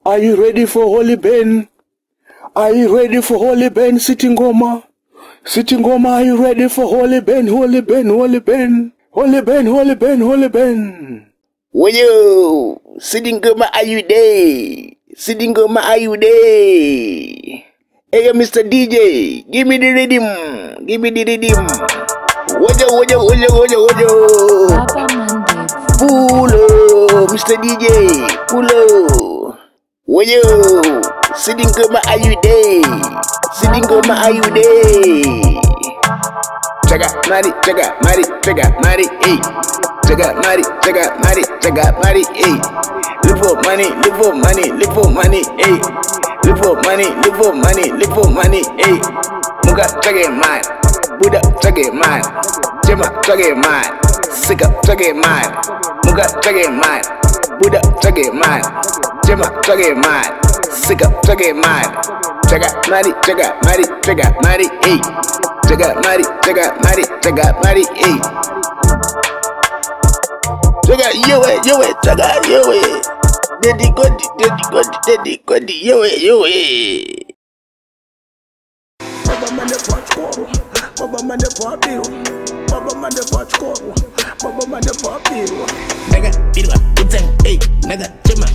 Are you ready for Holy Ben? Are you ready for Holy Ben, Sitting Goma? Sitting Goma, are you ready for Holy Ben, Holy Ben, Holy Ben? Holy Ben, Holy Ben, Holy Ben. Woyo, Sitting Goma, are you there? Sitting Goma, are you there? Hey, Mr. DJ, give me the rhythm. Give me the rhythm. Wojo, wojo, wojo, wojo, wojo. Pull up, Mr. DJ. Pull up. Woyo, Sitting Goma, are you there? Sitting Goma, are you there? Chaga, mari, hey. Chaga, mari, hey. Live for money, live for money, live for money, hey. Live for money, live for money, live for money, hey. Muga chage man, Buddha chage man, Jema chage man, Sika chage man, Muga chage man, Buddha chage man, Jema chage man, Sika chage man. Chaga, mari, hey. Chaga, mari, hey. Chaga, yo, chaga, yo, Daddy Gondi, yo. Baba man the watch call, Baba man the watch bill, Baba man the watch call, Baba man the watch bill. Naga, hey, naga, chema,